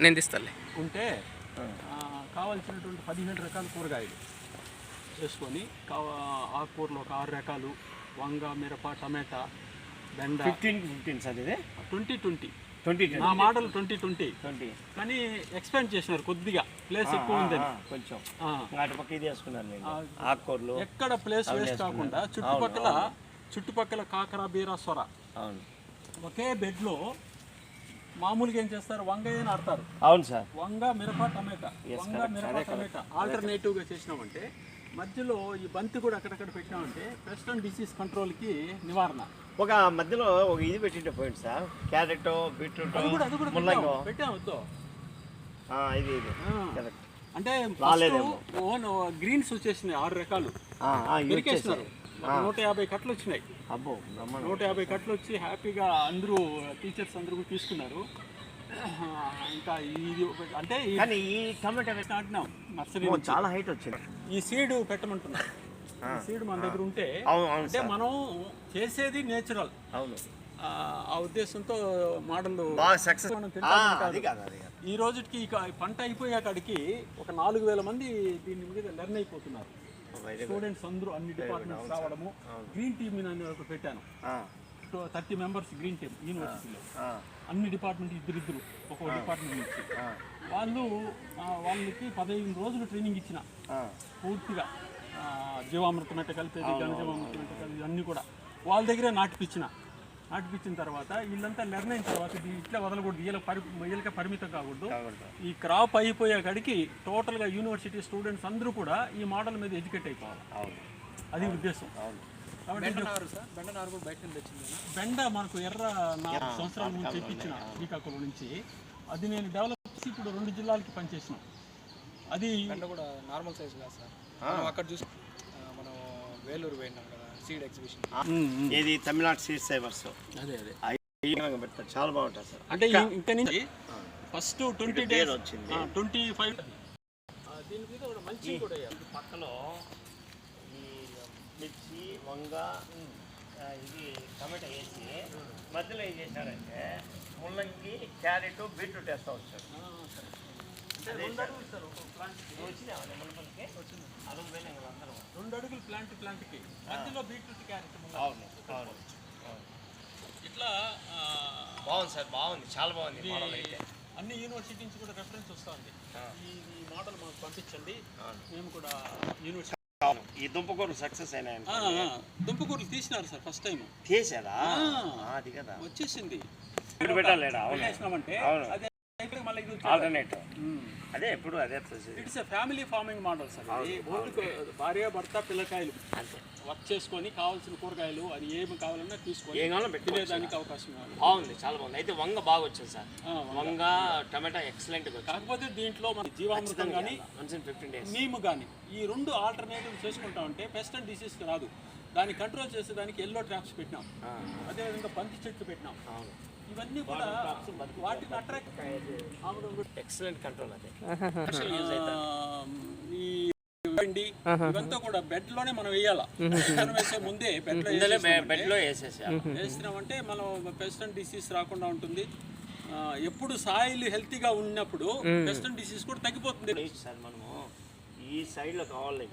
నేను తీస్తాలే ఉంటే కావాల్సినటువంటి 17 రకాల కూరగాయలు చేసుకొని ఆకుకూరలు ఒక 6 రకాలు, వంగ, మిరప, టమాటా, బెండ. 15 సార్ ఇది 2020 నా మోడల్ 2020 కానీ ఎక్స్పాండ్ చేసినారు కొద్దిగా, ప్లేస్ ఎక్కువ ఉందని కొంచెం ఇది వేసుకున్నారు ఆకుకూరలు. ఎక్కడ ప్లేస్ వేస్ట్ కాకుండా చుట్టుపక్కల కాకర, బీర, సొర ఒకే బెడ్లో మామూలుగా ఏం చేస్తారు, వంగ నాటుతారు. అవును సార్. వంగ, మిరప, టమాటా, ఆల్టర్నేటివ్గా చేసినామంటే మధ్యలో ఈ బంతి కూడా అక్కడక్కడ పెట్టినామంటే పెస్ట్ అండ్ డిసీజ్ కంట్రోల్కి నివారణ. ఒక మధ్యలో ఒక ఇది పెట్టింటే పోయింది సార్, క్యారెట్, బీట్రూట్, పెట్టాము వద్దు ఇది అంటే ఓన్ గ్రీన్స్ వచ్చేసినాయి 6 రకాలు పెరికేస్తున్నారు. 150 కట్టలు వచ్చినాయి. 150 కట్టలు వచ్చి హ్యాపీగా అందరూ టీచర్స్ అందరూ తీసుకున్నారు. ఇంకా ఇది అంటే ఈ టమాటా నాటినాం నర్సరీ చాలా హైట్ వచ్చింది. ఈ సీడ్ పెట్టమంటున్నాం. సీడ్ మన దగ్గర ఉంటే అంటే మనం చేసేది నేచురల్. అవును. ఆ ఉద్దేశంతో మోడల్ ఈ రోజుకి పంట అయిపోయాకాడికి ఒక 4000 మంది దీని మీద లెర్న్ అయిపోతున్నారు. స్టూడెంట్స్ అందరూ అన్ని డిపార్ట్మెంట్స్ రావడము. గ్రీన్ టీమ్ అని ఒకటి పెట్టాను. 30 మెంబర్స్ గ్రీన్ టీమ్ యూనివర్సిటీలో, అన్ని డిపార్ట్మెంట్ ఇద్దరు ఒక్కొక్క డిపార్ట్మెంట్ నుంచి వాళ్ళకి 15 రోజులు ట్రైనింగ్ ఇచ్చిన పూర్తిగా జీవామృతం ఎట్ట కలిపేది, ఘనజీవామృతం ఎట్ట కలిపేది అన్నీ కూడా వాళ్ళ దగ్గరే నాటిపించిన తర్వాత వీళ్ళంతా లెర్న్ అయిన తర్వాత ఇట్లా వదలకూడదు, వీళ్ళకి పరిమితం కాకూడదు. ఈ క్రాప్ అయిపోయేకాడికి టోటల్గా యూనివర్సిటీ స్టూడెంట్స్ అందరూ కూడా ఈ మోడల్ మీద ఎడ్యుకేట్ అయిపోవాలి. అది ఉద్దేశం. బెండ మనకు ఎర్ర 4 సంవత్సరాల నుంచి తెప్పించిన శ్రీకాకుళం నుంచి, అది నేను డెవలప్ చేసి ఇప్పుడు 2 జిల్లాలకి పనిచేసినాం. అది కూడా నార్మల్ సైజ్ కాదు సార్. అక్కడ చూసి మనం వేలూరు పోయినాం కదా సీడ్ ఎగ్జిబిషన్, ఇది తమిళనాడు సీడ్ సేవర్స్. అదే పెడతారు, చాలా బాగుంటుంది సార్. అంటే ఇంకా నుంచి ఫస్ట్ 20 days వచ్చింది, 25 దీని మీద కూడా మంచి కూడా పక్కలో ఈ మిర్చి, వంగ, ఇది టమాటా వేసి మధ్యలో ఏం చేశారంటే ముల్లంగి, క్యారెట్, బీట్రూట్ వేస్తూ వచ్చారు. 2 అడుగులు సార్ ఒక ప్లాంట్ అందరం 2 అడుగులు ప్లాంట్కి మధ్యలో బీట్రూట్, క్యారెట్. అవును. ఇట్లా బాగుంది సార్, బాగుంది, చాలా బాగుంది. అన్ని యూనివర్సిటీ నుంచి కూడా రెఫరెన్స్ వస్తుంది. ఈ మోడల్ మాకు పంపించండి, మేము కూడా యూనివర్సిటీ. ఈ దుంపకూరలు సక్సెస్ అయినాయి. దుంపకూరలు తీసినారు సార్, ఫస్ట్ టైం తీసారా? అది కదా వచ్చేసింది. పెట్టాలంటే అదే ఎప్పుడు అదే it's family farming model sir. భార్య, భర్త, పిల్లకాయలు వర్క్ చేసుకొని కావాల్సిన కూరగాయలు అది ఏమి కావాలన్నా తీసుకొని తినేదానికి అవకాశం కావాలి. బాగుంది, చాలా బాగుంది. అయితే వంగ బాగా వచ్చింది సార్. వంగ, టమాటా ఎక్సలెంట్. కాకపోతే దీంట్లో మన జీవామృతం కానీ 15 days నీమ్ కానీ ఈ 2 ఆల్టర్నేటివ్ చేసుకుంటా ఉంటే పెస్ట్ అండ్ డిసీజ్ రాదు. దాన్ని కంట్రోల్ చేసేదానికి ఎల్లో ట్రాప్స్ పెట్టినాం, అదేవిధంగా బంతి చెట్లు పెట్టినాం. ఇవన్నీ కూడా వాటిని అట్రాక్ట్ ఎక్సలెంట్ కంట్రోల్. అదే ఈ ఇవంతా కూడా బెడ్ లోనే మనం వేయాలా. వేసే ముందే బెడ్ లో వేసినామంటే మనం పెస్ట్ అండ్ డిసీజ్ రాకుండా ఉంటుంది. ఎప్పుడు సాయిల్ హెల్తీగా ఉన్నప్పుడు పెస్ట్ అండ్ డిసీజ్ కూడా తగ్గిపోతుంది. మనము ఈ సైడ్ లో కావాలి,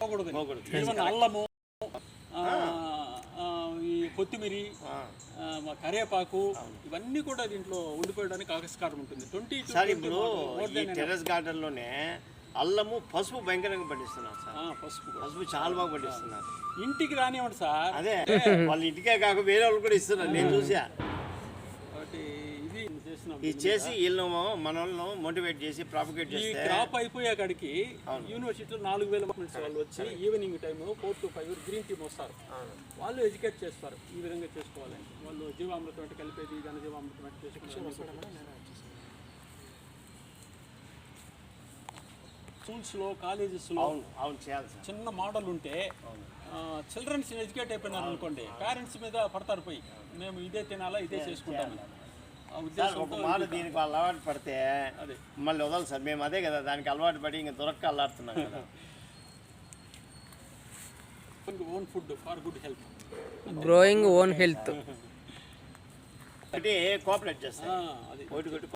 ఈవెన్ అల్లము, ఈ కొత్తిమీరి, కరివేపాకు ఇవన్నీ కూడా దీంట్లో ఉండిపోయడానికి ఆవిష్కారం ఉంటుంది. 20 ఇప్పుడు ఈ టెర్రస్ గార్డెన్ లోనే అల్లము, పసుపు భయంకరంగా పండిస్తున్నారు సార్. పసుపు చాలా బాగా పండిస్తున్నారు. ఇంటికి రానివ్వండి సార్. అదే వాళ్ళ ఇంటికే కాక వేరే వాళ్ళు కూడా ఇస్తున్నారు, నేను చూసా. ఇది చేసి వీళ్ళు మన వాళ్ళను మోటివేట్ చేసి ప్రాపగేట్ చేసి క్రాప్ అయిపోయేకాడికి యూనివర్సిటీలో 4000 వాళ్ళు వచ్చి evening time 4 to 5 green team వస్తారు. వాళ్ళు ఎడ్యుకేట్ చేస్తారు ఈ విధంగా చేసుకోవాలని. వాళ్ళు జీవామృతం అంటే కలిపేది, ఘనజీవామృతం అంటే చేసుకుంటారు. స్కూల్స్లో, కాలేజెస్లో చిన్న మోడల్ ఉంటే చిల్డ్రన్స్ ఎడ్యుకేట్ అయిపోయినారు అనుకోండి, పేరెంట్స్ మీద పడతారు పోయి మేము ఇదే తినాలా, ఇదే చేసుకుంటామని. ఒక మాట దీనికి వాళ్ళు అలవాటు పడితే అదే మళ్ళీ వదలు సార్. మేము అదే కదా దానికి అలవాటు పడి ఇంకా దొరక్క అల్లాడుతున్నాం కదా. Own food for good health, growing own health అంటే కోఆపరేట్ చేస్తాం. అది ఒకటి